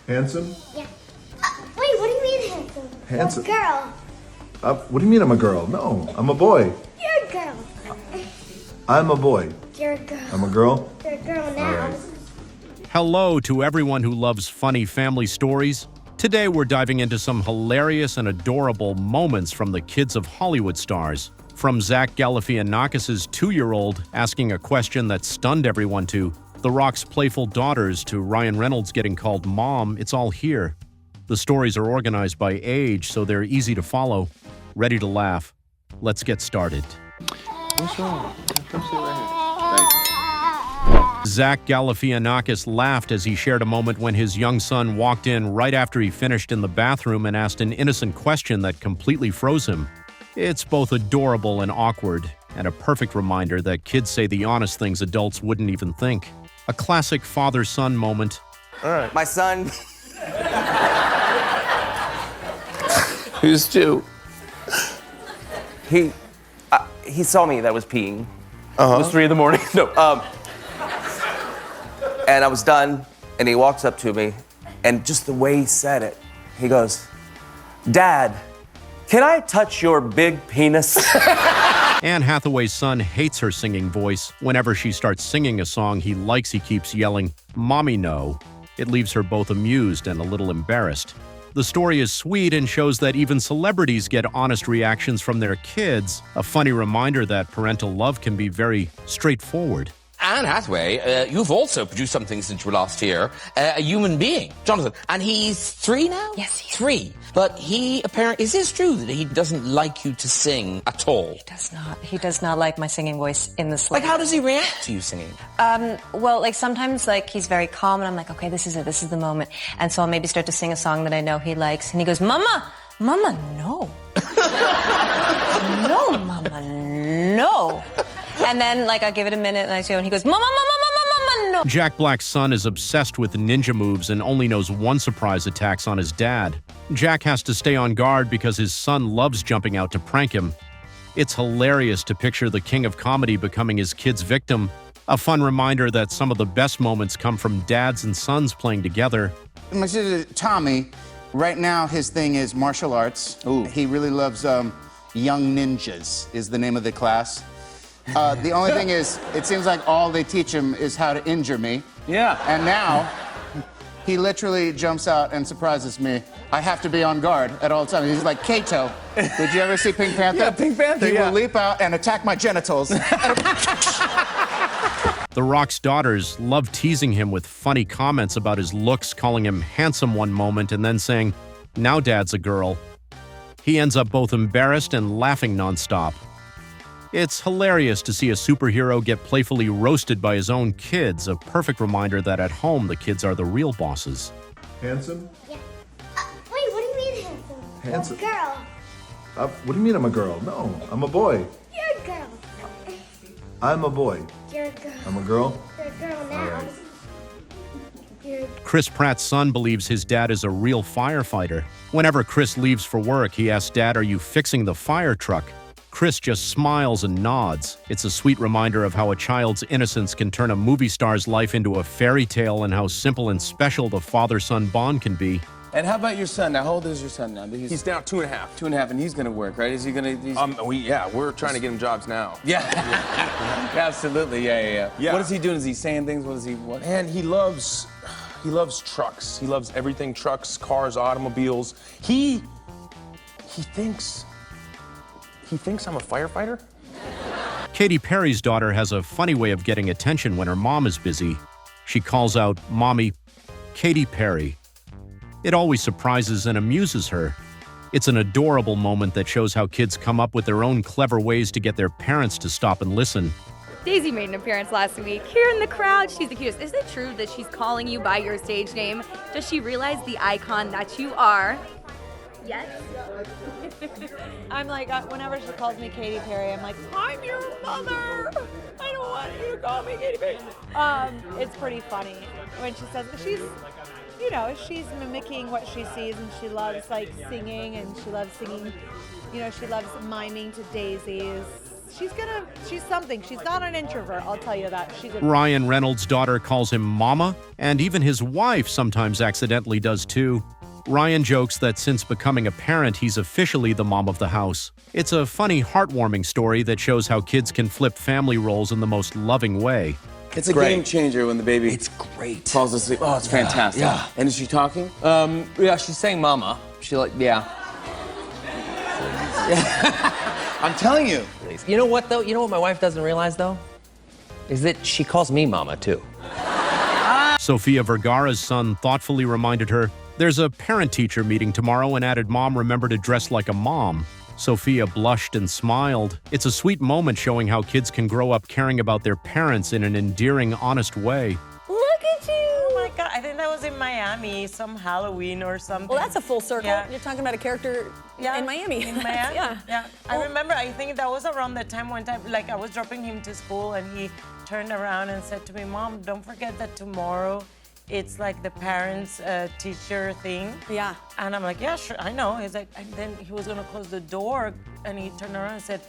Handsome? Yeah. Wait, what do you mean handsome? Handsome? I'm a girl. What do you mean I'm a girl? No, I'm a boy. You're a girl. I'm a boy. You're a girl. I'm a girl? You're a girl now. All right. Hello to everyone who loves funny family stories. Today we're diving into some hilarious and adorable moments from the kids of Hollywood stars. From Zach Galifianakis' 2-year-old asking a question that stunned everyone to The Rock's playful daughters to Ryan Reynolds getting called Mom, it's all here. The stories are organized by age, so they're easy to follow. Ready to laugh. Let's get started. What's wrong? Come sit right here. Thank you. Zach Galifianakis laughed as he shared a moment when his young son walked in right after he finished in the bathroom and asked an innocent question that completely froze him. It's both adorable and awkward, and a perfect reminder that kids say the honest things adults wouldn't even think. A classic father-son moment. All right. My son, Who's two? he saw me that I was peeing. Uh-huh. It was 3 a.m. No, and I was done, and he walks up to me, and just the way he said it, he goes, "Dad, can I touch your big penis?" Anne Hathaway's son hates her singing voice. Whenever she starts singing a song he likes, he keeps yelling, "Mommy, no." It leaves her both amused and a little embarrassed. The story is sweet and shows that even celebrities get honest reactions from their kids, a funny reminder that parental love can be very straightforward. Anne Hathaway, you've also produced something since you were last here, a human being, Jonathan. And he's 3 now? Yes, he is. 3. But he apparently, is this true that he doesn't like you to sing at all? He does not like my singing voice in the Like, slightest. how does he react to you singing? Well, like sometimes like he's very calm and I'm like, okay, this is it, this is the moment. And so I'll maybe start to sing a song that I know he likes and he goes, Mama, no. No, Mama, no. And then like I'll give it a minute and I go and he goes, Mama, no. Jack Black's son is obsessed with ninja moves and only knows one surprise attacks on his dad. Jack has to stay on guard because his son loves jumping out to prank him. It's hilarious to picture the king of comedy becoming his kid's victim. A fun reminder that some of the best moments come from dads and sons playing together. My sister Tommy, right now his thing is martial arts. Ooh. He really loves Young Ninjas is the name of the class. The only thing is, it seems like all they teach him is how to injure me. Yeah. And now, he literally jumps out and surprises me. I have to be on guard at all times. He's like Kato. Did you ever see Pink Panther? Yeah, Pink Panther, He yeah. will leap out and attack my genitals. The Rock's daughters love teasing him with funny comments about his looks, calling him handsome one moment and then saying, "Now Dad's a girl." He ends up both embarrassed and laughing nonstop. It's hilarious to see a superhero get playfully roasted by his own kids, a perfect reminder that at home the kids are the real bosses. Handsome? Yeah. Wait, what do you mean handsome? Handsome? I'm a girl. What do you mean I'm a girl? No, I'm a boy. You're a girl. I'm a boy. You're a girl. I'm a girl? You're a girl now. All right. You're Chris Pratt's son believes his dad is a real firefighter. Whenever Chris leaves for work, he asks Dad, "Are you fixing the fire truck?" Chris just smiles and nods. It's a sweet reminder of how a child's innocence can turn a movie star's life into a fairy tale and how simple and special the father-son bond can be. And how about your son? Now, how old is your son now? He's now 2.5. 2.5, and he's gonna work, right? Is he gonna? We're trying to get him jobs now. Yeah. Absolutely. Yeah. Yeah. What is he doing? Is he saying things? What? And he loves trucks. He loves everything trucks, cars, automobiles. He thinks I'm a firefighter. Katy Perry's daughter has a funny way of getting attention when her mom is busy. She calls out, "Mommy, Katy Perry." It always surprises and amuses her. It's an adorable moment that shows how kids come up with their own clever ways to get their parents to stop and listen. Daisy made an appearance last week. Here in the crowd, she's the cutest. Is it true that she's calling you by your stage name? Does she realize the icon that you are? Yes. I'm like, whenever she calls me Katy Perry, I'm like, I'm your mother. I don't want you to call me Katy Perry. It's pretty funny when she says she's mimicking what she sees, and she loves like singing, and she loves singing. She loves miming to Daisy's she's something. She's not an introvert, I'll tell you that. She's a Ryan Reynolds' daughter calls him Mama, and even his wife sometimes accidentally does too. Ryan jokes that since becoming a parent, he's officially the mom of the house. It's a funny, heartwarming story that shows how kids can flip family roles in the most loving way. It's a game changer when the baby great. falls asleep. Oh, it's fantastic. Yeah. And is she talking? Yeah, she's saying mama. She yeah. I'm telling you. You know what, though? You know what my wife doesn't realize, though? Is that she calls me mama, too. Sofia Vergara's son thoughtfully reminded her, "There's a parent-teacher meeting tomorrow," and added, "Mom, remember to dress like a mom." Sophia blushed and smiled. It's a sweet moment showing how kids can grow up caring about their parents in an endearing, honest way. Look at you! Oh my God, I think that was in Miami, some Halloween or something. Well, that's a full circle. Yeah. You're talking about a character in Miami. In Miami? Yeah. I remember, I think that was around the time one time, like I was dropping him to school and he turned around and said to me, "Mom, don't forget that tomorrow it's like the parents-teacher thing." Yeah. And I'm like, "Yeah, sure, I know." He's like, and then he was gonna close the door and he turned around and said,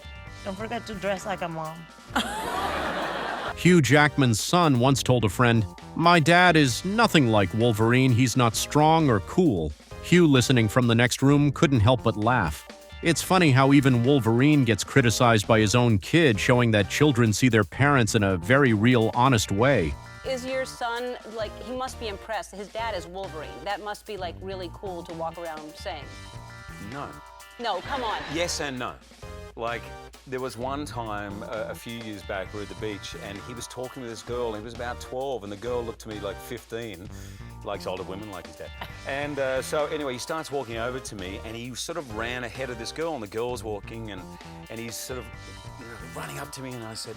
"Don't forget to dress like a mom." Hugh Jackman's son once told a friend, "My dad is nothing like Wolverine. He's not strong or cool." Hugh, listening from the next room, couldn't help but laugh. It's funny how even Wolverine gets criticized by his own kid, showing that children see their parents in a very real, honest way. Is your son, like, he must be impressed. His dad is Wolverine. That must be, like, really cool to walk around saying. No. No, come on. Yes and no. Like, there was one time a few years back, we were at the beach, and he was talking to this girl. He was about 12, and the girl looked to me like 15. He likes older women like his dad. And so anyway, he starts walking over to me, and he sort of ran ahead of this girl, and the girl's walking, and he's sort of running up to me, and I said,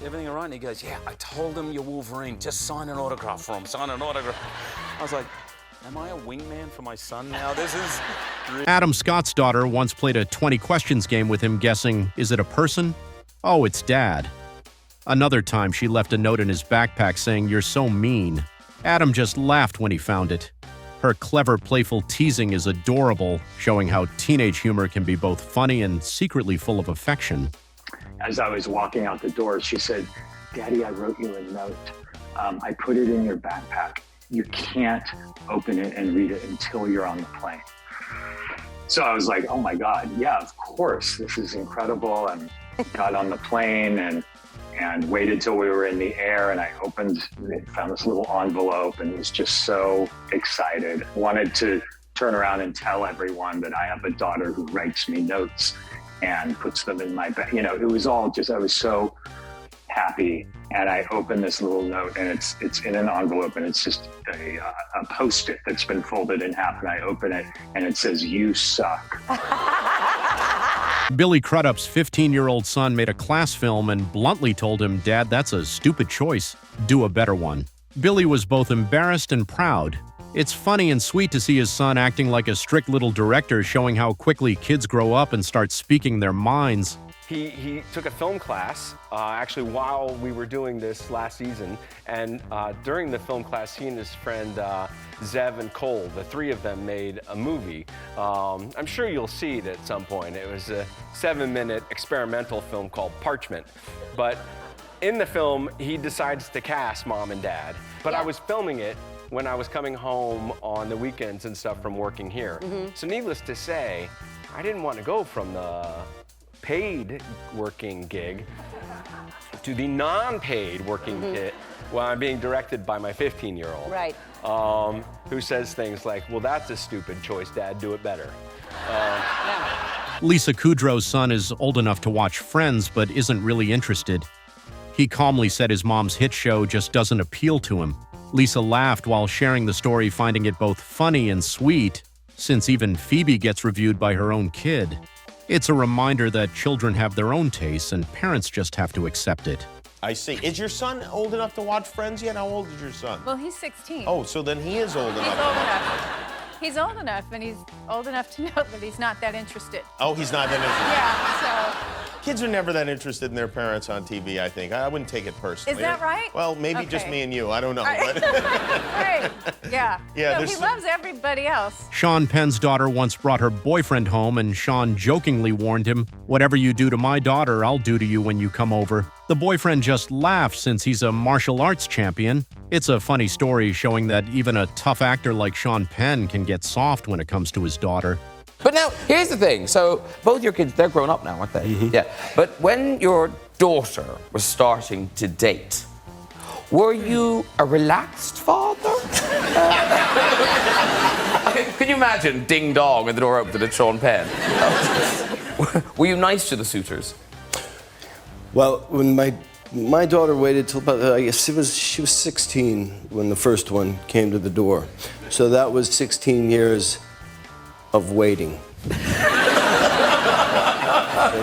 "Everything all right?" And he goes, "Yeah, I told him you're Wolverine. Just sign an autograph for him. Sign an autograph." I was like, am I a wingman for my son now? This is... Adam Scott's daughter once played a 20 questions game with him, guessing, is it a person? Oh, it's Dad. Another time, she left a note in his backpack saying, "You're so mean." Adam just laughed when he found it. Her clever, playful teasing is adorable, showing how teenage humor can be both funny and secretly full of affection. As I was walking out the door, she said, "Daddy, I wrote you a note. I put it in your backpack. You can't open it and read it until you're on the plane." So I was like, oh my God, yeah, of course, this is incredible. And got on the plane and waited till we were in the air, and I found this little envelope and was just so excited. Wanted to turn around and tell everyone that I have a daughter who writes me notes and puts them in my bag. You know, it was all just, I was so happy. And I opened this little note, and it's in an envelope, and it's just a Post-it that's been folded in half, and I open it, and it says, "You suck." Billy Crudup's 15-year-old son made a class film and bluntly told him, "Dad, that's a stupid choice. Do a better one." Billy was both embarrassed and proud. It's funny and sweet to see his son acting like a strict little director, showing how quickly kids grow up and start speaking their minds. He took a film class, actually, while we were doing this last season. And during the film class, he and his friend Zev and Cole, the three of them, made a movie. I'm sure you'll see it at some point. It was a 7-minute experimental film called Parchment. But in the film, he decides to cast Mom and Dad. But I was filming it when I was coming home on the weekends and stuff from working here. So needless to say, I didn't want to go from the paid working gig to the non-paid working gig while I'm being directed by my 15-year-old. Right. Who says things like, "Well, that's a stupid choice, Dad, do it better." Lisa Kudrow's son is old enough to watch Friends, but isn't really interested. He calmly said his mom's hit show just doesn't appeal to him. Lisa laughed while sharing the story, finding it both funny and sweet, since even Phoebe gets reviewed by her own kid. It's a reminder that children have their own tastes and parents just have to accept it. I see. Is your son old enough to watch Friends yet? How old is your son? Well, he's 16. Oh, so then he is old enough. He's old enough. He's old enough, and he's old enough to know that he's not that interested. Oh, he's not that interested. Yeah, so Kids are never that interested in their parents on TV, I think. I wouldn't take it personally. Is that right? Well, maybe just Okay. me and you. I don't know. But Right. Yeah. Yeah, No, there's he some- loves everybody else. Sean Penn's daughter once brought her boyfriend home, and Sean jokingly warned him, "Whatever you do to my daughter, I'll do to you when you come over." The boyfriend just laughed since he's a martial arts champion. It's a funny story showing that even a tough actor like Sean Penn can get soft when it comes to his daughter. But now, here's the thing. So, both your kids, they're grown up now, aren't they? Yeah. But when your daughter was starting to date, were you a relaxed father? Can you imagine ding dong and the door opened and it's Sean Penn? Were you nice to the suitors? Well, when my daughter waited till about, I guess she was 16 when the first one came to the door. So that was 16 years of waiting for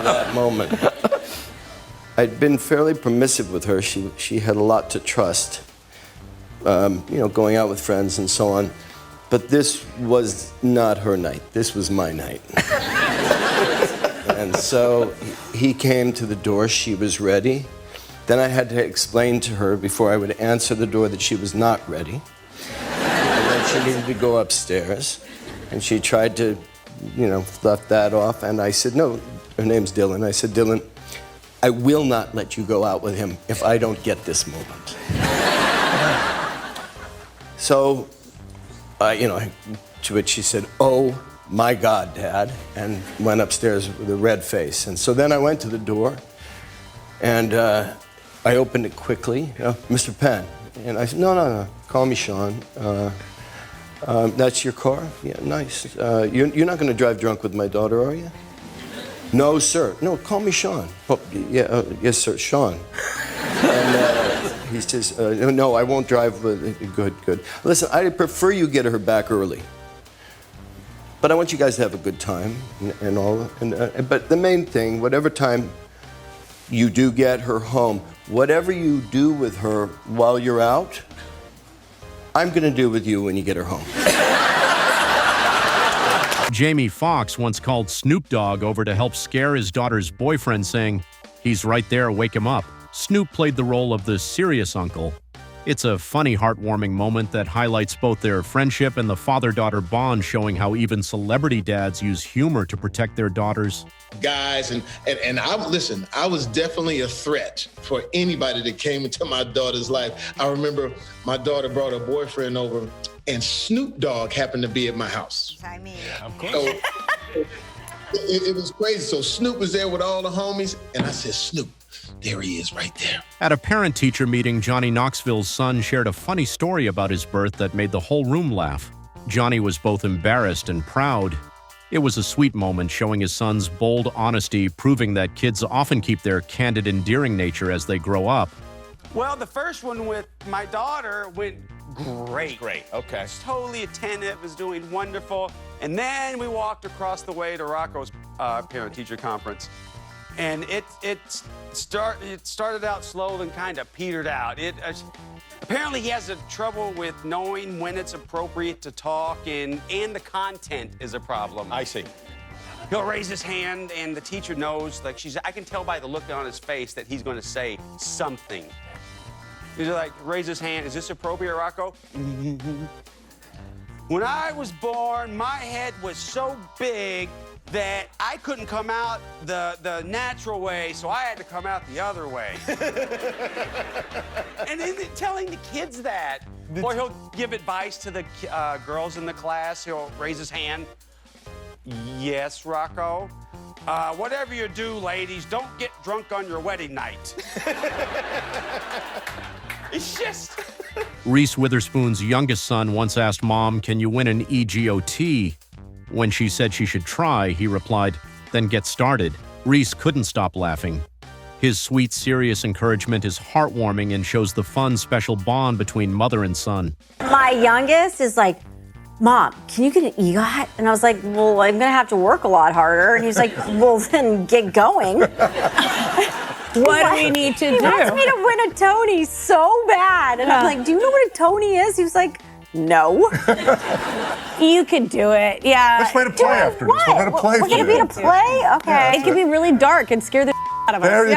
that moment. I'd been fairly permissive with her. She had a lot to trust, going out with friends and so on. But this was not her night. This was my night. And so he came to the door. She was ready. Then I had to explain to her before I would answer the door that she was not ready, and that she needed to go upstairs. And she tried to, fluff that off. And I said, no, her name's Dylan. I said, Dylan, I will not let you go out with him if I don't get this moment. So, to which she said, oh my God, Dad, and went upstairs with a red face. And so then I went to the door, and I opened it quickly, Mr. Penn. And I said, no, call me Sean. That's your car? Yeah, nice. You're not going to drive drunk with my daughter, are you? No, sir. No, call me Sean. Oh, yeah, yes, sir, Sean. And he says, no, I won't drive with... Good. Listen, I prefer you get her back early. But I want you guys to have a good time and all. But the main thing, whatever time you do get her home, whatever you do with her while you're out, I'm going to do with you when you get her home. Jamie Foxx once called Snoop Dogg over to help scare his daughter's boyfriend, saying, "He's right there, wake him up." Snoop played the role of the serious uncle. It's a funny, heartwarming moment that highlights both their friendship and the father-daughter bond, showing how even celebrity dads use humor to protect their daughters. Guys, and I was definitely a threat for anybody that came into my daughter's life. I remember my daughter brought her boyfriend over, and Snoop Dogg happened to be at my house. I mean, of course. So, it was crazy. So Snoop was there with all the homies, and I said, Snoop, there he is right there. At a parent-teacher meeting, Johnny Knoxville's son shared a funny story about his birth that made the whole room laugh. Johnny was both embarrassed and proud. It was a sweet moment, showing his son's bold honesty, proving that kids often keep their candid, endearing nature as they grow up. Well, the first one with my daughter went great. Great, okay. Was totally attentive, was doing wonderful. And then we walked across the way to Rocco's parent-teacher conference. And it started out slow and kind of petered out. Apparently he has trouble with knowing when it's appropriate to talk, and the content is a problem. I see. He'll raise his hand, and the teacher knows, I can tell by the look on his face that he's going to say something. He's like, raise his hand. Is this appropriate, Rocco? When I was born, my head was so big that I couldn't come out the natural way, so I had to come out the other way. And then telling the kids that. Or he'll give advice to the girls in the class. He'll raise his hand. Yes, Rocco. Whatever you do, ladies, don't get drunk on your wedding night. It's just... Reese Witherspoon's youngest son once asked Mom, "Can you win an EGOT?" When she said she should try, he replied, "Then get started." Reese couldn't stop laughing. His sweet, serious encouragement is heartwarming and shows the fun, special bond between mother and son. My youngest is like, "Mom, can you get an EGOT?" And I was like, "Well, I'm going to have to work a lot harder." And he's like, "Well, then get going." What do we need to do? He wants me to win a Tony so bad. And I'm like, "Do you know what a Tony is?" He was like, "No." You could do it, yeah. Let's play to play after this. We're going to play. We're going to be to play? Okay. It could be really dark and scare the out of There us.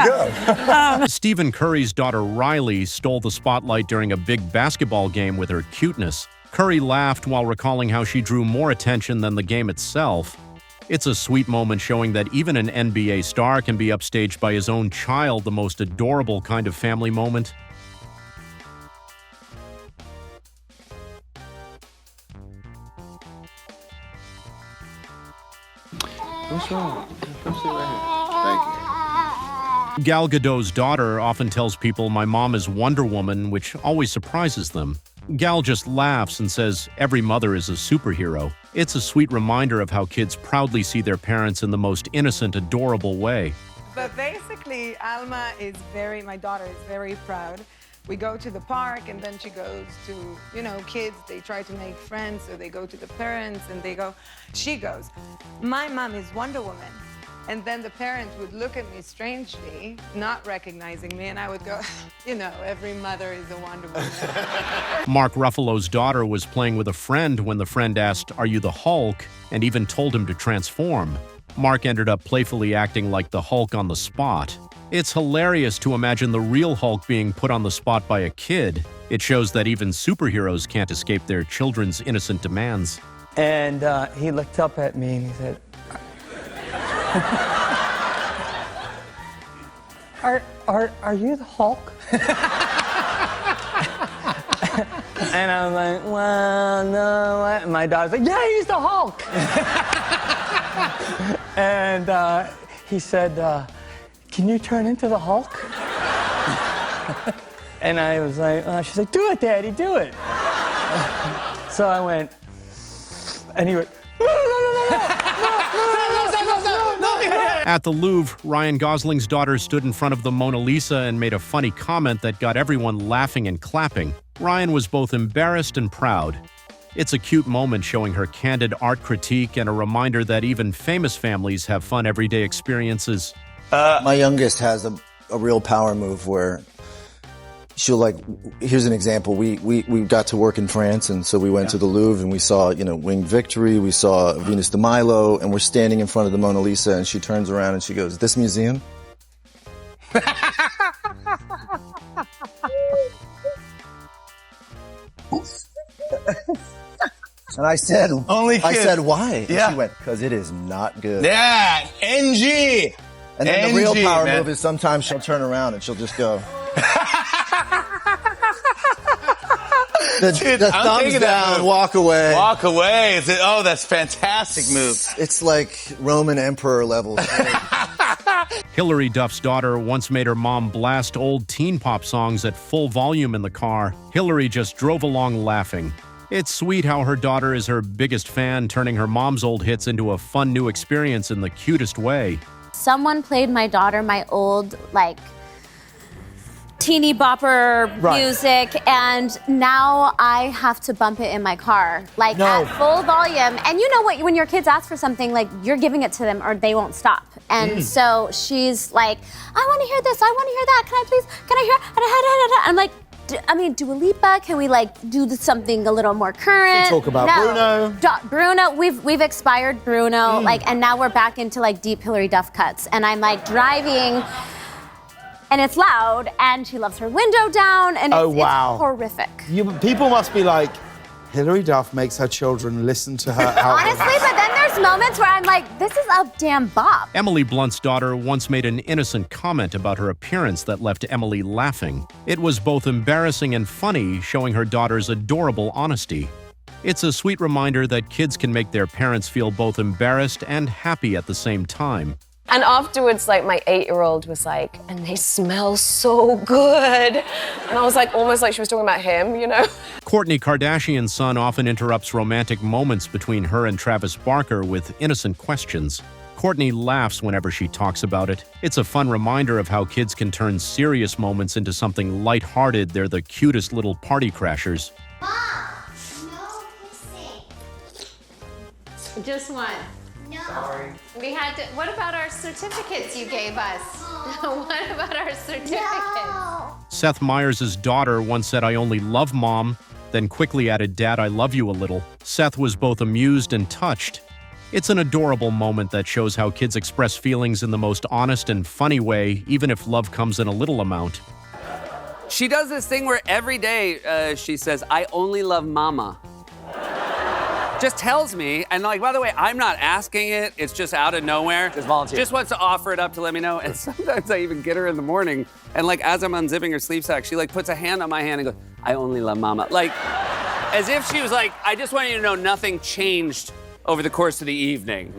you go. Stephen Curry's daughter Riley stole the spotlight during a big basketball game with her cuteness. Curry laughed while recalling how she drew more attention than the game itself. It's a sweet moment showing that even an NBA star can be upstaged by his own child, the most adorable kind of family moment. What's wrong? Come sit right here. Thank you. Gal Gadot's daughter often tells people my mom is Wonder Woman, which always surprises them. Gal just laughs and says every mother is a superhero. It's a sweet reminder of how kids proudly see their parents in the most innocent, adorable way. But basically, Alma is my daughter is very proud. We go to the park and then she goes to, kids, they try to make friends, so they go to the parents and she goes, my mom is Wonder Woman. And then the parents would look at me strangely, not recognizing me, and I would go, every mother is a Wonder Woman. Mark Ruffalo's daughter was playing with a friend when the friend asked, "Are you the Hulk?" and even told him to transform. Mark ended up playfully acting like the Hulk on the spot. It's hilarious to imagine the real Hulk being put on the spot by a kid. It shows that even superheroes can't escape their children's innocent demands. And he looked up at me and he said, Are you the Hulk? And I'm like, well, no. And my daughter's like, yeah, he's the Hulk. And he said, can you turn into the Hulk? And I was like, she's like, do it, Daddy, do it. So I went, and he went, At the Louvre, Ryan Gosling's daughter stood in front of the Mona Lisa and made a funny comment that got everyone laughing and clapping. Ryan was both embarrassed and proud. It's a cute moment showing her candid art critique and a reminder that even famous families have fun everyday experiences. My youngest has a real power move where she'll here's an example. We got to work in France, and so we went to the Louvre and we saw, Winged Victory, we saw Venus de Milo, and we're standing in front of the Mona Lisa and she turns around and she goes, "This museum?" And I said, "Why?" Yeah. And she went, "Because it is not good." Yeah, NG. And then the real NG, power man. move is sometimes she'll turn around and she'll just go. The thumbs down, walk away. Walk away. Oh, that's a fantastic move. It's like Roman emperor level. Hilary Duff's daughter once made her mom blast old teen pop songs at full volume in the car. Hilary just drove along laughing. It's sweet how her daughter is her biggest fan, turning her mom's old hits into a fun new experience in the cutest way. Someone played my daughter my old, teeny bopper music, and now I have to bump it in my car, at full volume. And you know what? When your kids ask for something, you're giving it to them or they won't stop. And so she's like, I want to hear this, I want to hear that. Can I hear? I'm like, Dua Lipa, can we do something a little more current? Talk about Bruno. Bruno, we've expired Bruno, and now we're back into deep Hilary Duff cuts. And I'm driving, and it's loud, and she loves her window down, and it's horrific. People must be like, Hilary Duff makes her children listen to her album. Honestly, but then there's moments where I'm like, this is a damn bop. Emily Blunt's daughter once made an innocent comment about her appearance that left Emily laughing. It was both embarrassing and funny, showing her daughter's adorable honesty. It's a sweet reminder that kids can make their parents feel both embarrassed and happy at the same time. And afterwards, my 8-year-old was like, and they smell so good. And I was almost like she was talking about him, Kourtney Kardashian's son often interrupts romantic moments between her and Travis Barker with innocent questions. Kourtney laughs whenever she talks about it. It's a fun reminder of how kids can turn serious moments into something lighthearted. They're the cutest little party crashers. Just one. No. Sorry. We had to. What about our certificates you gave us? What about our certificates? No. Seth Meyers' daughter once said, "I only love Mom," then quickly added, "Dad, I love you a little." Seth was both amused and touched. It's an adorable moment that shows how kids express feelings in the most honest and funny way, even if love comes in a little amount. She does this thing where every day she says, "I only love mama." Just tells me, and like, by the way, I'm not asking it. It's just out of nowhere. Just volunteer. Just wants to offer it up to let me know. And sometimes I even get her in the morning, and like as I'm unzipping her sleep sack, she like puts a hand on my hand and goes, "I only love mama." Like, as if she was like, "I just want you to know nothing changed over the course of the evening."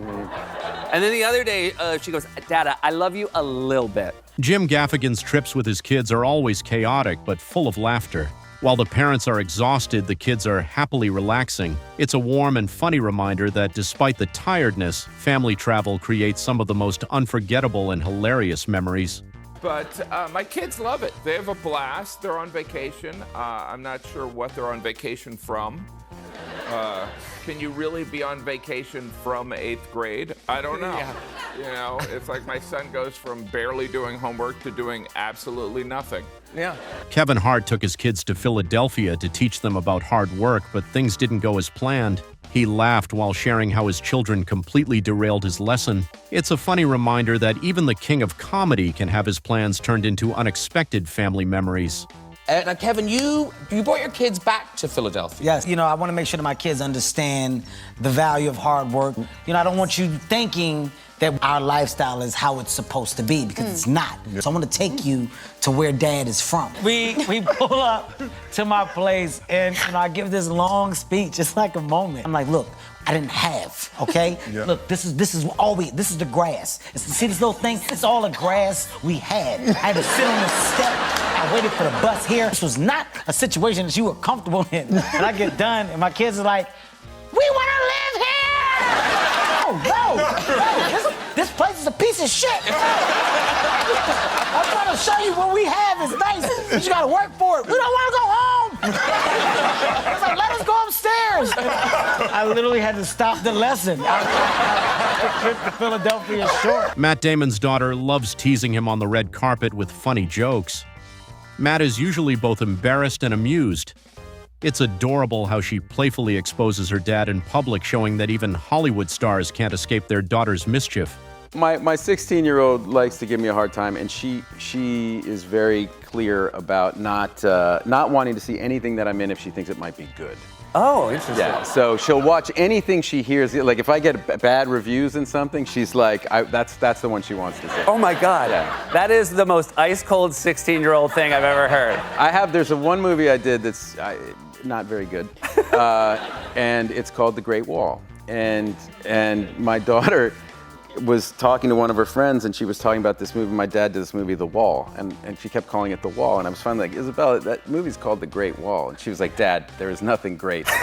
And then the other day, she goes, "Dada, I love you a little bit." Jim Gaffigan's trips with his kids are always chaotic, but full of laughter. While the parents are exhausted, the kids are happily relaxing. It's a warm and funny reminder that despite the tiredness, family travel creates some of the most unforgettable and hilarious memories. But my kids love it. They have a blast. They're on vacation. I'm not sure what they're on vacation from. Can you really be on vacation from 8th grade? I don't know. Yeah. You know, it's like my son goes from barely doing homework to doing absolutely nothing. Yeah. Kevin Hart took his kids to Philadelphia to teach them about hard work, but things didn't go as planned. He laughed while sharing how his children completely derailed his lesson. It's a funny reminder that even the king of comedy can have his plans turned into unexpected family memories. Now, Kevin, you brought your kids back to Philadelphia. Yes, you know, I want to make sure that my kids understand the value of hard work. You know, I don't want you thinking that our lifestyle is how it's supposed to be, because it's not. So I want to take you to where Dad is from. We pull up to my place, and you know, I give this long speech. It's like a moment. I'm like, look, I didn't have, okay? Yeah. Look, this is the grass. See this little thing? It's all the grass we had. I had to sit on the step. I waited for the bus here. This was not a situation that you were comfortable in. And I get done, and my kids are like, "We want to live here!" No, this place is a piece of shit. I'm trying to show you what we have is nice, but you gotta work for it. We don't want to go home. It's like, let us go upstairs. I literally had to stop the lesson. The trip to Philadelphia is short. Matt Damon's daughter loves teasing him on the red carpet with funny jokes. Matt is usually both embarrassed and amused. It's adorable how she playfully exposes her dad in public, showing that even Hollywood stars can't escape their daughter's mischief. My 16-year-old likes to give me a hard time, and she is very clear about not wanting to see anything that I'm in if she thinks it might be good. Oh, interesting. Yeah, so she'll watch anything she hears. Like if I get bad reviews in something, she's like, that's the one she wants to see. Oh my God. Yeah. That is the most ice-cold 16-year-old thing I've ever heard. There's one movie I did that's not very good, and it's called The Great Wall. And my daughter was talking to one of her friends, and she was talking about this movie. My dad did this movie, The Wall, and she kept calling it The Wall. And I was finally like, Isabella, that movie's called The Great Wall. And she was like, Dad, there is nothing great about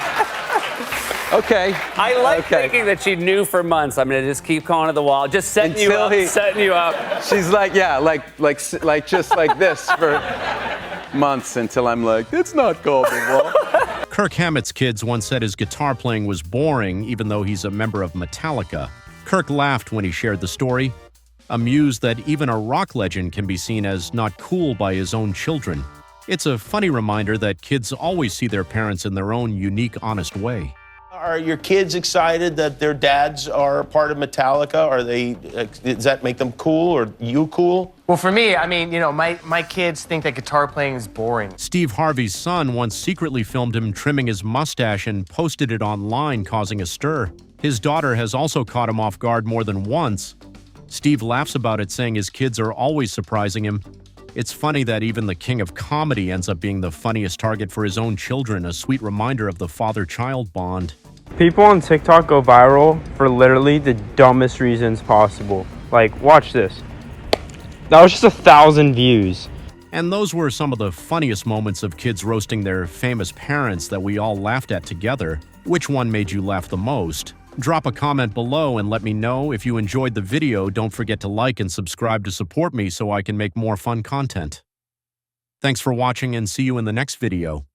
that. Okay. I like thinking that she knew for months. I'm gonna just keep calling it The Wall, just setting you up. She's like, yeah, like just like this for months until I'm like, it's not called The Wall. Kirk Hammett's kids once said his guitar playing was boring, even though he's a member of Metallica. Kirk laughed when he shared the story, amused that even a rock legend can be seen as not cool by his own children. It's a funny reminder that kids always see their parents in their own unique, honest way. Are your kids excited that their dads are part of Metallica? Does that make them cool, or you cool? Well, for me, I mean, you know, my kids think that guitar playing is boring. Steve Harvey's son once secretly filmed him trimming his mustache and posted it online, causing a stir. His daughter has also caught him off guard more than once. Steve laughs about it, saying his kids are always surprising him. It's funny that even the king of comedy ends up being the funniest target for his own children, a sweet reminder of the father-child bond. People on TikTok go viral for literally the dumbest reasons possible. Like, watch this. That was just 1,000 views. And those were some of the funniest moments of kids roasting their famous parents that we all laughed at together. Which one made you laugh the most? Drop a comment below and let me know. If you enjoyed the video, don't forget to like and subscribe to support me so I can make more fun content. Thanks for watching, and see you in the next video.